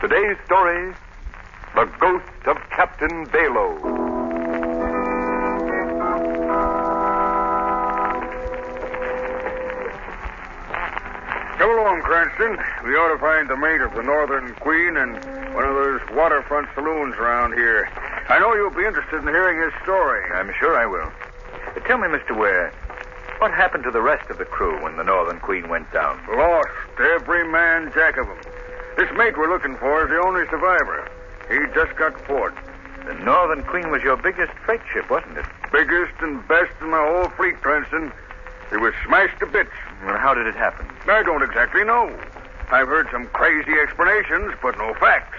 Today's story, The Ghost of Captain Bayloe. Come along, Cranston. We ought to find the mate of the Northern Queen and one of those waterfront saloons around here. I know you'll be interested in hearing his story. I'm sure I will. Tell me, Mr. Ware, what happened to the rest of the crew when the Northern Queen went down? Lost, every man jack of them. This mate we're looking for is the only survivor. He just got port. The Northern Queen was your biggest freight ship, wasn't it? Biggest and best in my whole fleet, Cranston. He was smashed to bits. Well, how did it happen? I don't exactly know. I've heard some crazy explanations, but no facts.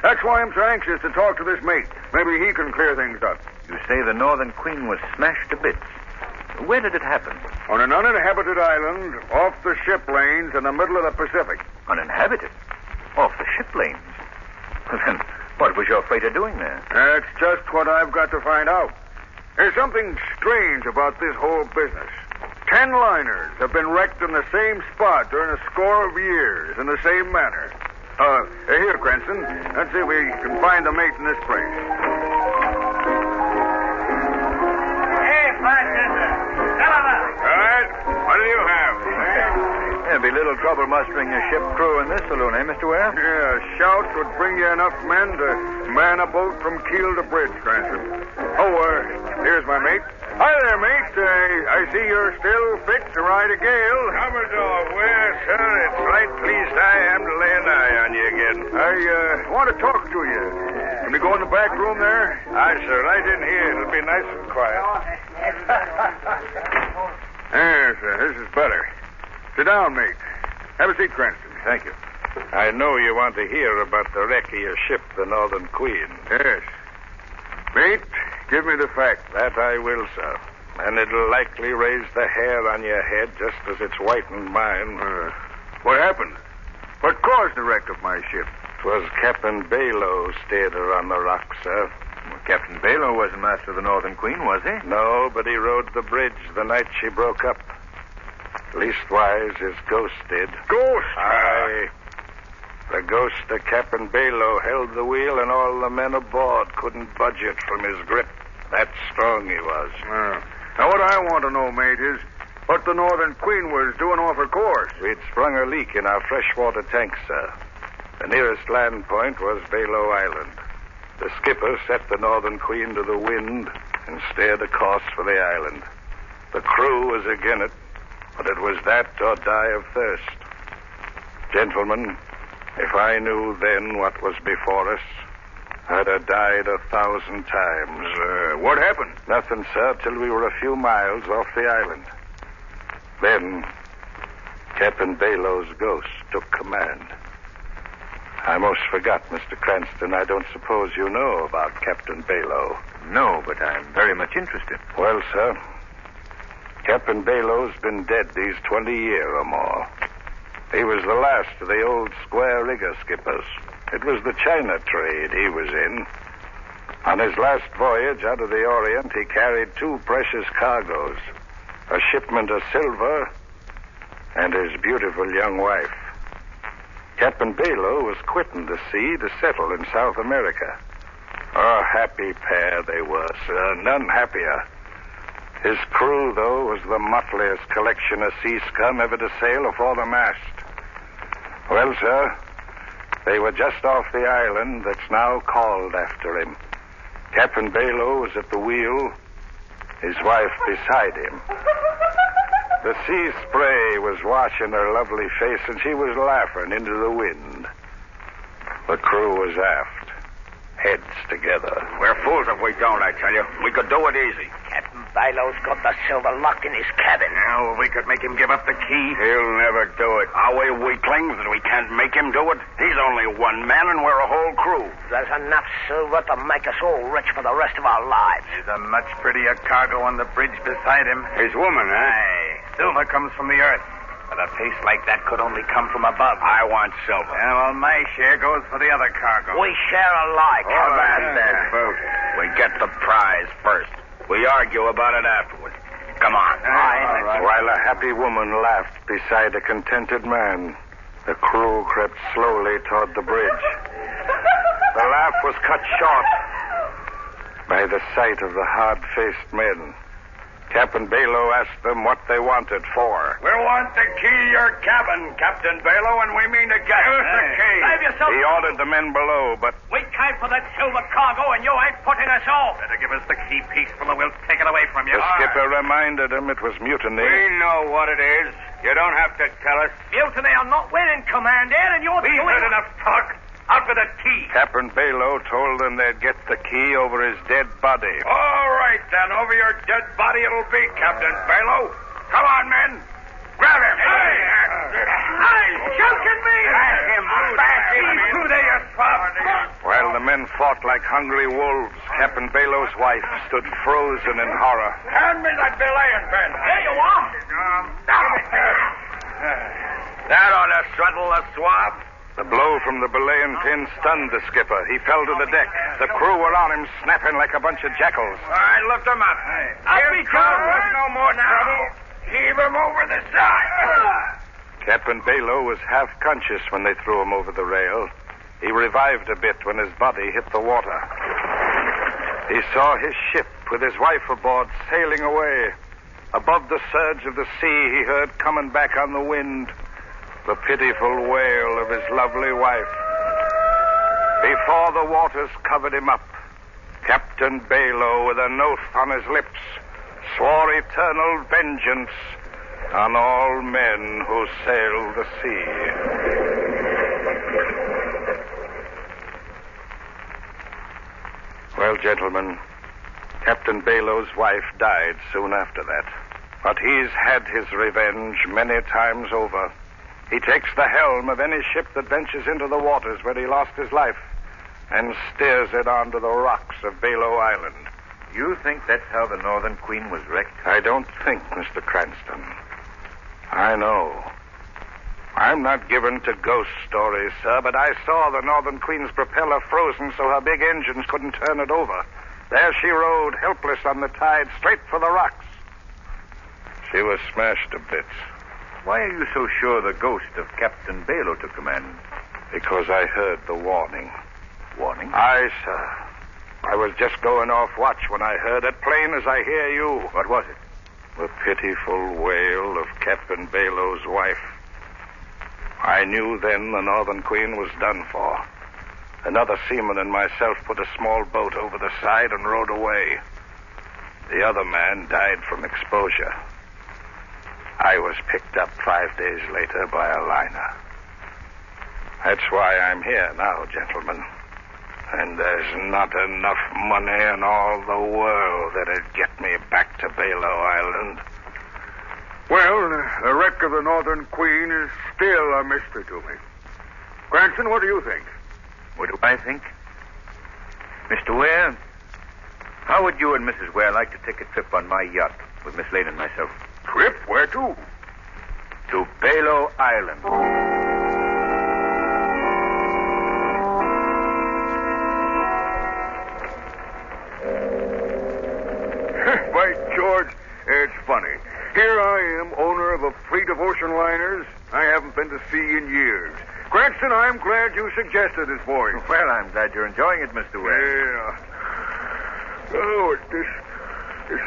That's why I'm so anxious to talk to this mate. Maybe he can clear things up. You say the Northern Queen was smashed to bits. Where did it happen? On an uninhabited island off the ship lanes in the middle of the Pacific. Uninhabited? Off the ship lanes? Well, then, what was your freighter doing there? That's just what I've got to find out. There's something strange about this whole business. 10 liners have been wrecked in the same spot during a score of years in the same manner. Here, Cranston. Let's see if we can find the mate in this place. Hey, bartender. Tell him up. All right. What do you have? There'd be little trouble mustering a ship crew in this saloon, eh, Mr. Ware? Yeah, shouts would bring you enough men to man a boat from keel to bridge, Cranston. Here's my mate. Hi there, mate. I see you're still fit to ride a gale. Commodore Ware, sir, it's right pleased I am to lay an eye on you again. I want to talk to you. Can we go in the back room there? Aye, sir, right in here. It'll be nice and quiet. Yes, this is better. Sit down, mate. Have a seat, Cranston. Thank you. I know you want to hear about the wreck of your ship, the Northern Queen. Yes. Mate, give me the fact. That I will, sir. And it'll likely raise the hair on your head just as it's whitened mine. What happened? What caused the wreck of my ship? 'Twas Captain Bayloe stayed her on the rock, sir. Well, Captain Bayloe wasn't master of the Northern Queen, was he? No, but he rode the bridge the night she broke up. Leastwise, his ghost did. Ghost? Aye. The ghost of Captain Bayloe held the wheel, and all the men aboard couldn't budge it from his grip. That strong he was. Now, what I want to know, mate, is what the Northern Queen was doing off her course. We'd sprung a leak in our freshwater tank, sir. The nearest land point was Bayloe Island. The skipper set the Northern Queen to the wind and steered a course for the island. The crew was again it, but it was that or die of thirst. Gentlemen, if I knew then what was before us, I'd have died 1,000 times. What happened? Nothing, sir, till we were a few miles off the island. Then, Captain Bayloe's ghost took command. I almost forgot, Mr. Cranston. I don't suppose you know about Captain Bayloe. No, but I'm very much interested. Well, sir, Captain Bayloe's been dead these 20 years or more. He was the last of the old square rigger skippers. It was the China trade he was in. On his last voyage out of the Orient, he carried 2 precious cargoes, a shipment of silver and his beautiful young wife. Captain Bayloe was quitting the sea to settle in South America. A happy pair they were, sir, none happier. His crew, though, was the motliest collection of sea scum ever to sail afore the mast. Well, sir, they were just off the island that's now called after him. Captain Bayloe was at the wheel, his wife beside him. The sea spray was washing her lovely face, and she was laughing into the wind. The crew was aft, heads together. We're fools if we don't, I tell you. We could do it easy. Captain Bayloe's got the silver locked in his cabin. Now, we could make him give up the key. He'll never do it. Are we weaklings that we can't make him do it? He's only one man and we're a whole crew. There's enough silver to make us all rich for the rest of our lives. There's a much prettier cargo on the bridge beside him. His woman, eh? Aye. Silver comes from the earth. But a taste like that could only come from above. I want silver. Yeah, well, my share goes for the other cargo. We share alike. How about that? Both. We get the prize first. We argue about it afterwards. Come on. All right. While a happy woman laughed beside a contented man, the crew crept slowly toward the bridge. The laugh was cut short by the sight of the hard-faced men. Captain Bayloe asked them what they wanted for. We want the key to your cabin, Captain Bayloe, and we mean to get us the key. Save yourself. He ordered the men below, but We came for that silver cargo, and you ain't putting us off. Better give us the key peaceful, or we'll take it away from you. the skipper reminded him it was mutiny. We know what it is. You don't have to tell us. Mutiny are not winning, Commander, and you're We've doing... had enough talk. Out with the key. Captain Bayloe told them they'd get the key over his dead body. All right, then. Over your dead body it'll be, Captain Bayloe. Come on, men. Grab him. Hey, choking me! Back him through there, you swab. While the men fought like hungry wolves, Captain Bayloe's wife stood frozen in horror. Hand me that belaying pin. There you are. That ought to settle the swab. The blow from the belaying pin stunned the skipper. He fell to the deck. The crew were on him, snapping like a bunch of jackals. All right, lift him up. Here he comes. No more trouble. Heave him over the side. Captain Bayloe was half conscious when they threw him over the rail. He revived a bit when his body hit the water. He saw his ship with his wife aboard sailing away. Above the surge of the sea, he heard coming back on the wind the pitiful wail of his lovely wife. Before the waters covered him up, Captain Bayloe, with an oath on his lips, swore eternal vengeance on all men who sail the sea. Well, gentlemen, Captain Bayloe's wife died soon after that. But he's had his revenge many times over. He takes the helm of any ship that ventures into the waters where he lost his life and steers it onto the rocks of Bayloe Island. You think that's how the Northern Queen was wrecked? I don't think, Mr. Cranston. I know. I'm not given to ghost stories, sir, but I saw the Northern Queen's propeller frozen so her big engines couldn't turn it over. There she rode, helpless on the tide, straight for the rocks. She was smashed to bits. Why are you so sure the ghost of Captain Bayloe took command? Because I heard the warning. Warning? Aye, sir. I was just going off watch when I heard it, plain as I hear you. What was it? The pitiful wail of Captain Bayloe's wife. I knew then the Northern Queen was done for. Another seaman and myself put a small boat over the side and rowed away. The other man died from exposure. I was picked up 5 days later by a liner. That's why I'm here now, gentlemen. And there's not enough money in all the world that'd get me back to Bayloe Island. Well, the wreck of the Northern Queen is still a mystery to me. Cranston, what do you think? What do I think? Mr. Ware, how would you and Mrs. Ware like to take a trip on my yacht with Miss Lane and myself? Trip? Where to? To Bayloe Island. By George, it's funny. Here I am, owner of a fleet of ocean liners I haven't been to sea in years. Cranston, I'm glad you suggested this voyage. Well, I'm glad you're enjoying it, Mr. Ware. Yeah. Oh, this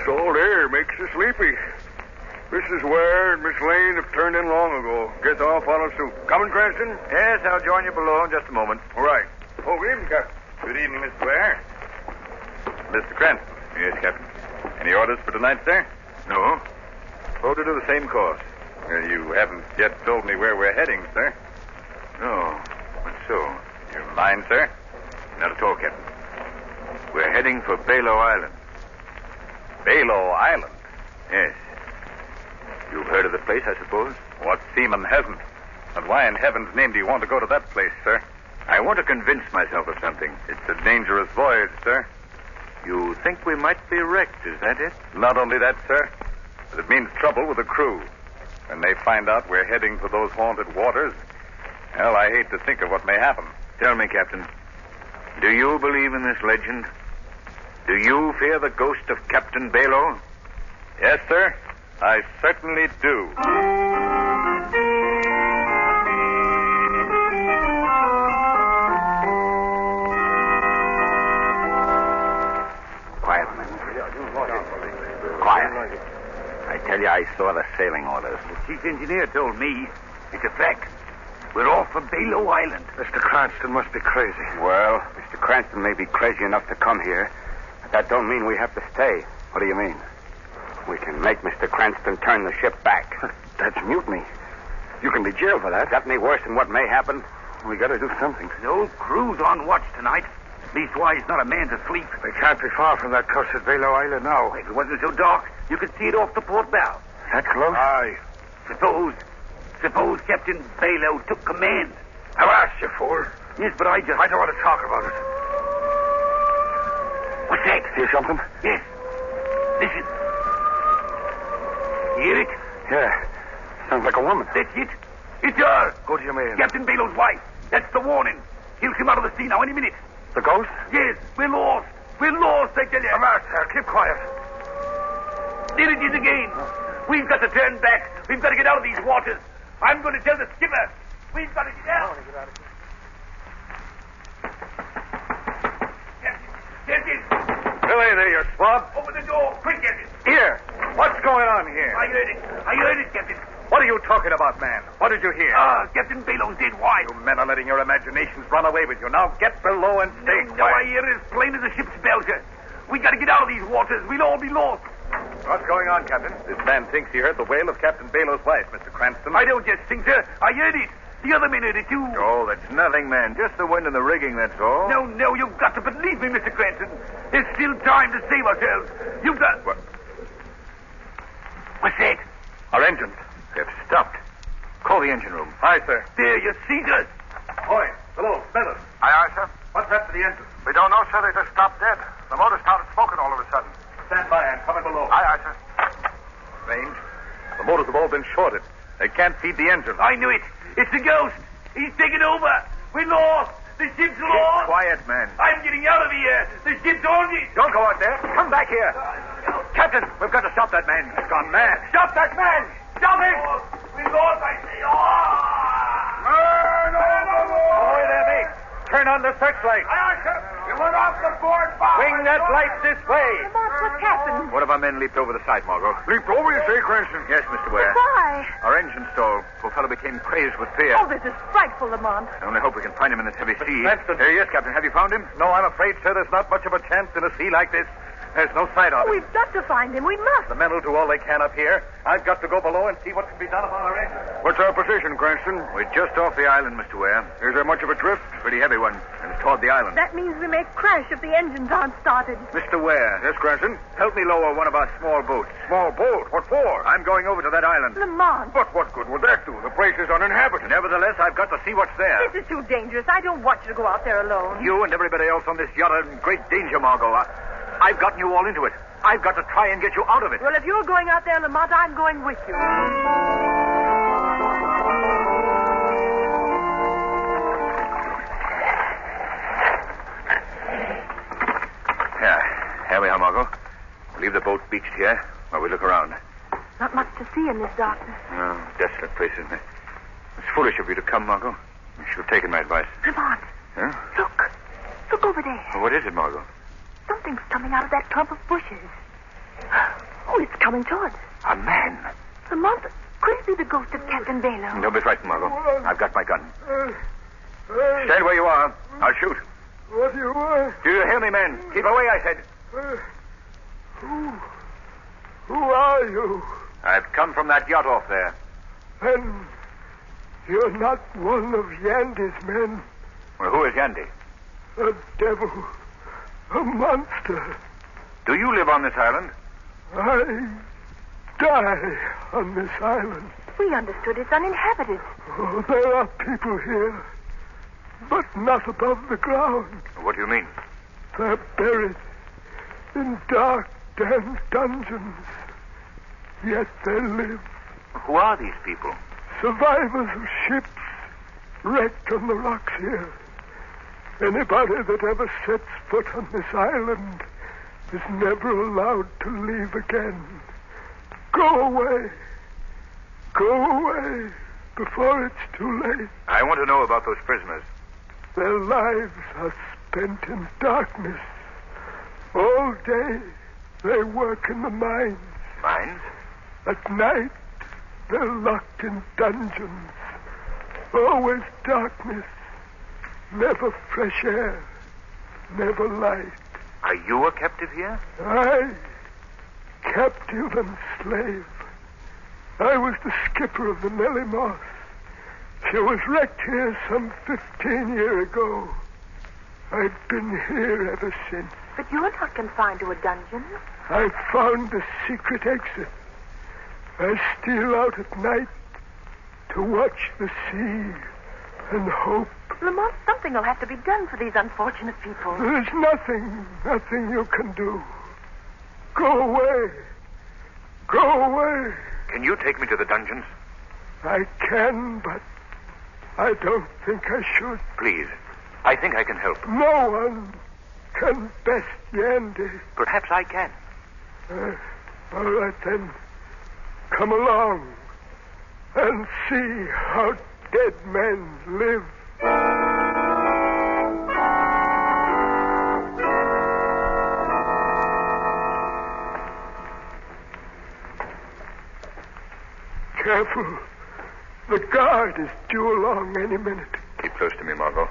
salt air makes you sleepy. Mrs. Ware and Miss Lane have turned in long ago. Guess I'll follow suit. Coming, Cranston? Yes, I'll join you below in just a moment. All right. Oh, good evening, Captain. Good evening, Mr. Ware. Mr. Cranston. Yes, Captain. Any orders for tonight, sir? No. Hold to do the same course. You haven't yet told me where we're heading, sir. No. What so? You mind, sir? Not at all, Captain. We're heading for Bayloe Island. Bayloe Island? Yes. You've heard of the place, I suppose? What seaman hasn't? And why in heaven's name do you want to go to that place, sir? I want to convince myself of something. It's a dangerous voyage, sir. You think we might be wrecked, is that it? Not only that, sir, but it means trouble with the crew. When they find out we're heading for those haunted waters, well, I hate to think of what may happen. Tell me, Captain, do you believe in this legend? Do you fear the ghost of Captain Bayloe? Yes, sir, I certainly do. sailing orders. The chief engineer told me. It's a fact. We're off for Bayloe Island. Mr. Cranston must be crazy. Well, Mr. Cranston may be crazy enough to come here, but that don't mean we have to stay. What do you mean? We can make Mr. Cranston turn the ship back. That's mutiny. You can be jailed for that. Is that any worse than what may happen? We got to do something. The old crew's on watch tonight. Leastwise, not a man's asleep. We can't be far from that cursed Bayloe Island now. If it wasn't so dark, you could see it off the port bow. That close? Aye. Suppose Captain Bayloe took command. Now ask you, fool. Yes, but I don't want to talk about it. What's that? Hear something? Yes. Listen. Hear it? Yeah. Sounds like a woman. That's it. It's her. Go to your man. Captain Bayloe's wife. That's the warning. He'll come out of the sea now any minute. The ghost? Yes. We're lost. We're lost, I tell you. Avast, sir. Keep quiet. There it is again. We've got to turn back. We've got to get out of these waters. I'm going to tell the skipper. We've got to get out. Captain. Billy, there, you swab. Open the door. Quick, Captain. Here. What's going on here? I heard it, Captain. What are you talking about, man? What did you hear? Captain Bayloe's dead. Why? You men are letting your imaginations run away with you. Now get below and stay No, I quiet. hear it as plain as a ship's bell, sir. We got to get out of these waters. We'll all be lost. What's going on, Captain? This man thinks he heard the wail of Captain Bayloe's wife, Mr. Cranston. I don't just think, sir. I heard it. The other men heard it, too. Oh, that's nothing, man. Just the wind in the rigging, that's all. No, you've got to believe me, Mr. Cranston. There's still time to save ourselves. You've got... What? What's that? Our engines. They've stopped. Call the engine room. Aye, sir. There, you see, sir. Boy, below, smell it. Aye, sir. What's happened to the engine? We don't know, sir. They just stopped dead. The motor started smoking all of a sudden. Stand by. I'm coming below. Aye, sir. Strange. The motors have all been shorted. They can't feed the engine. I knew it. It's the ghost. He's taken over. We're lost. The ship's Keep lost. quiet, man. I'm getting out of here. The ship's on me. Don't go out there. Come back here. Captain, we've got to stop that man. He's gone mad. Stop that man. Stop him. We're lost, I say. Ahoy there, mate. Turn on the searchlight. Aye, sir. You went off the board bow. Swing that light this way. Lamont, what's happened? One of our men leaped over the side, Margo. Leaped over, you say, Cranston? Yes, Mr. Ware. Why? Our engine stalled. Poor fellow became crazed with fear. Oh, this is frightful, Lamont. I only hope we can find him in this heavy sea. Cranston. Yes, Captain. Have you found him? No, I'm afraid, sir, there's not much of a chance in a sea like this. There's no sight of him. We've got to find him. We must. The men will do all they can up here. I've got to go below and see what can be done about our engine. What's our position, Cranston? We're just off the island, Mr. Ware. Is there much of a drift? Pretty heavy one. And it's toward the island. That means we may crash if the engines aren't started. Mr. Ware. Yes, Cranston? Help me lower one of our small boats. Small boat? What for? I'm going over to that island. Lamont, But what good would that do? The place is uninhabited. Nevertheless, I've got to see what's there. this is too dangerous. I don't want you to go out there alone. You and everybody else on this yacht are in great danger, Margo. I've gotten you all into it. I've got to try and get you out of it. Well, if you're going out there, Lamont, I'm going with you. Here we are, Margo. We'll leave the boat beached here while we look around. Not much to see in this darkness. Oh, desolate place, isn't it? It's foolish of you to come, Margo. You should have taken my advice. Lamont, Huh? look. Look over there. Well, what is it, Margo? Something's coming out of that clump of bushes. Oh, it's coming toward us. A man. Lamont, could it be the ghost of Captain Bayloe? Don't be frightened, Margo. I've got my gun. Stand where you are. I'll shoot. What do you want? Do you hear me, men? Keep away, I said. Who are you? I've come from that yacht off there. And you're not one of Yandy's men. Well, who is Yandy? A devil. A monster. Do you live on this island? I die on this island. We understood it's uninhabited. Oh, there are people here, but not above the ground. What do you mean? They're buried in dark, damp dungeons. Yet they live. Who are these people? Survivors of ships wrecked on the rocks here. Anybody that ever sets foot on this island is never allowed to leave again. Go away. Go away before it's too late. I want to know about those prisoners. Their lives are spent in darkness. All day they work in the mines. Mines? At night They're locked in dungeons. Always darkness. Never fresh air. Never light. Are you a captive here? I, captive and slave. I was the skipper of the Nellie Moss. She was wrecked here some 15 years ago. I've been here ever since. But you're not confined to a dungeon. I found the secret exit. I steal out at night to watch the sea and hope. Lamont, something will have to be done for these unfortunate people. There's nothing you can do. Go away. Go away. Can you take me to the dungeons? I can, but I don't think I should. Please. I think I can help. No one can best Yandy. Perhaps I can. All right, then. Come along and see how dead men live. Careful. The guard is due along any minute. Keep close to me, Margo.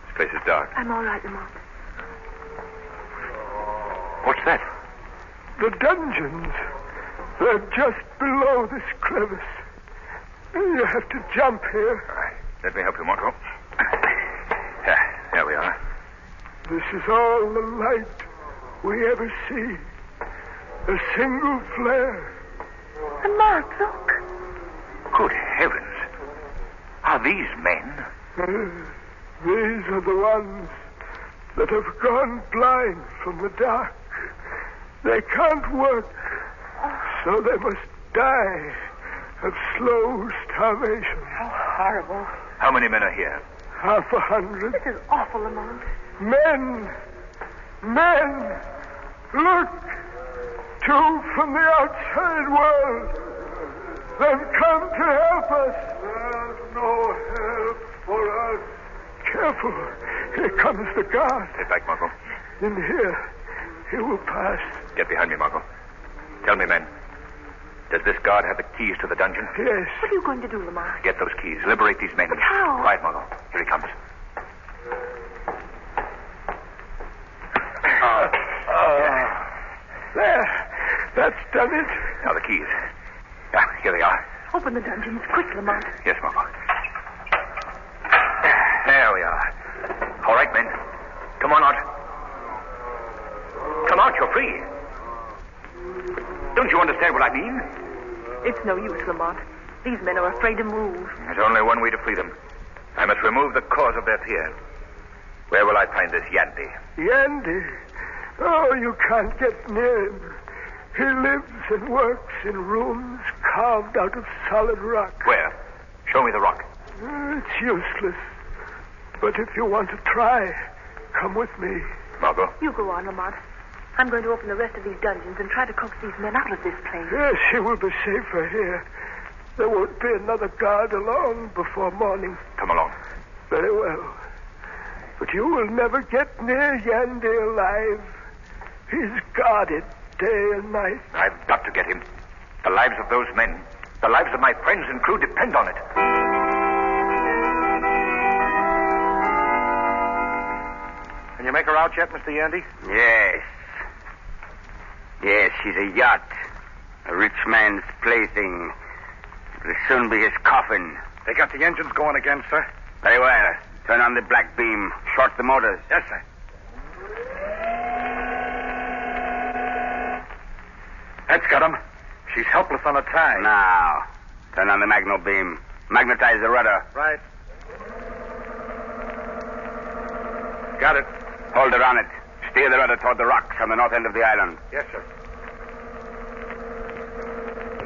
This place is dark. I'm all right, Lamont. What's that? The dungeons. They're just below this crevice. You have to jump here. All right. Let me help you, Margo. There we are. This is all the light we ever see. A single flare. Lamont, look. Good heavens. Are these men? These are the ones that have gone blind from the dark. They can't work, so they must die of slow starvation. How horrible. How many men are here? 100. This is awful, Lamont. Men! Look! 2 from the outside world. They've come to help us. There's no help for us. Careful. Here comes the guard. Get back, Margo. In here. He will pass. Get behind me, Margo. Tell me, men. Does this guard have the keys to the dungeon? Yes. What are you going to do, Lamont? Get those keys. Liberate these men. But how? Quiet, Margo. Here he comes. There. That's done it. Now the keys. Yeah, here they are. Open the dungeons. Quick, Lamont. Yes, Margo. There we are. All right, men. Come on out. Come out, you're free. Don't you understand what I mean? It's no use, Lamont. These men are afraid to move. There's only one way to free them. I must remove the cause of their fear. Where will I find this Yandy? Yandy? Oh, you can't get near him. He lives and works in rooms carved out of solid rock. Where? Show me the rock. It's useless. But if you want to try, come with me. Margo? You go on, Lamont. I'm going to open the rest of these dungeons and try to coax these men out of this place. Yes, she will be safer here. There won't be another guard along before morning. Come along. Very well. But you will never get near Yandy alive. He's guarded day and night. I've got to get him. The lives of those men, the lives of my friends and crew depend on it. Can you make her out yet, Mr. Yandy? Yes. Yes, she's a yacht. A rich man's plaything. It'll soon be his coffin. They got the engines going again, sir. Very well. Turn on the black beam. Short the motors. Yes, sir. That's got him. She's helpless on a tie. Now, turn on the magno beam. Magnetize the rudder. Right. Got it. Hold her on it. Steer the rudder toward the rocks on the north end of the island. Yes, sir.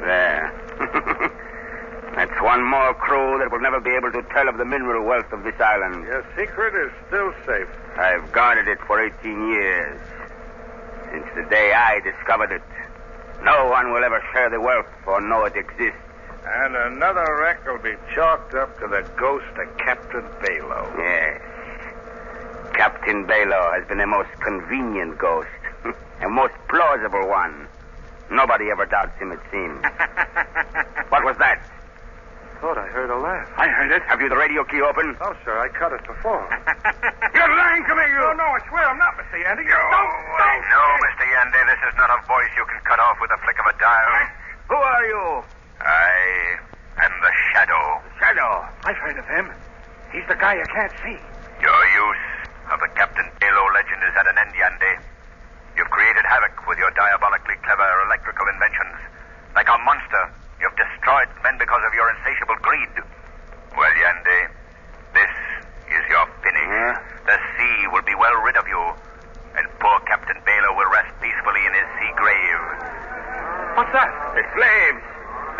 There. That's one more crew that will never be able to tell of the mineral wealth of this island. Your secret is still safe. I've guarded it for 18 years. Since the day I discovered it. No one will ever share the wealth or know it exists. And another wreck will be chalked up to the ghost of Captain Bayloe. Yes. Captain Bayloe has been a most convenient ghost. A most plausible one. Nobody ever doubts him, it seems. What was that? thought I heard a laugh. I heard it. Have you the radio key open? Oh, sir, I cut it before. You're lying to me, you. No, I swear I'm not, Mr. Yandy. Don't. No, Mr. Yandy, this is not a voice you can cut off with a flick of a dial. Who are you? I am the Shadow. Shadow. I've heard of him. He's the guy you can't see. Your use of the Captain Bayloe legend is at an end, Yandy. You've created havoc with your diabolically clever electrical inventions. Like a monster, you've destroyed men because of your insatiable greed. Well, Yandy, this is your finish. The sea will be well rid of you, and poor Captain Bayloe will rest peacefully in his sea grave. What's that? The slaves.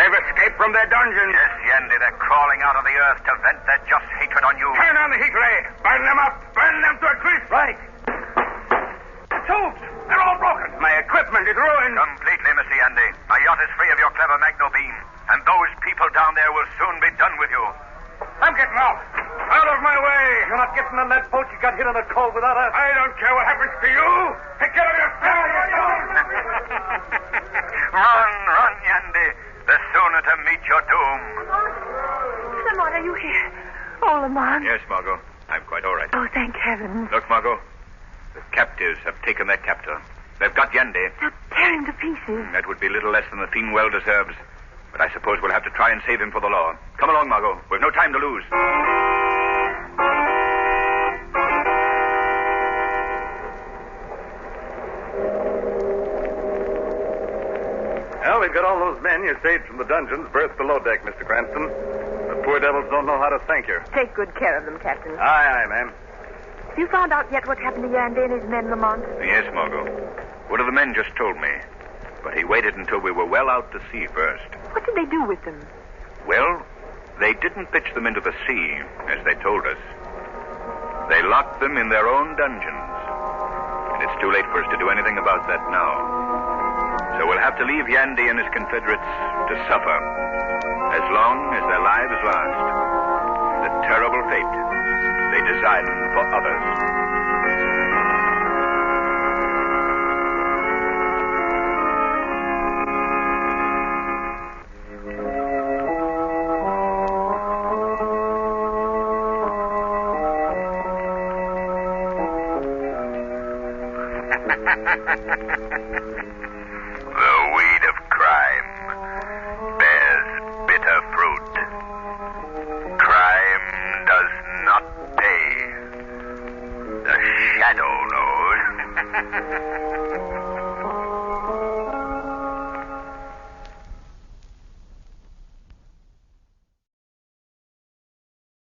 They've escaped from their dungeons. Yes, Yandy, they're crawling out of the earth to vent their just hatred on you. Turn on the heat ray. Burn them up. Burn them to a crisp. Right. The tubes. They're all broken. My equipment is ruined. Completely, Mr. Yandy. My yacht is free of your clever magno beam, and those people down there will soon be done with you. I'm getting out. Out of my way. You're not getting on that boat you got hit on the cove without us. I don't care what happens to you. Take care of yourself. Run, Yandy. The sooner to meet your doom. Lamont, are you here? Oh, Lamont. Yes, Margo. I'm quite all right. Oh, thank heaven. Look, Margo. The captives have taken their captor. They've got Yandy. They'll tear him to pieces. That would be little less than the fiend well deserves. But I suppose we'll have to try and save him for the law. Come along, Margo. We've no time to lose. Well, we've got all those men you saved from the dungeons berthed below deck, Mr. Cranston. The poor devils don't know how to thank you. Take good care of them, Captain. Aye, ma'am. Have you found out yet what happened to Yandy and his men, Lamont? Yes, Margo. One of the men just told me. But he waited until we were well out to sea first. What did they do with them? Well, they didn't pitch them into the sea, as they told us. They locked them in their own dungeons. And it's too late for us to do anything about that now. So we'll have to leave Yandy and his confederates to suffer as long as their lives last. The terrible fate they designed for others. The weed of crime bears bitter fruit. Crime does not pay. The Shadow knows.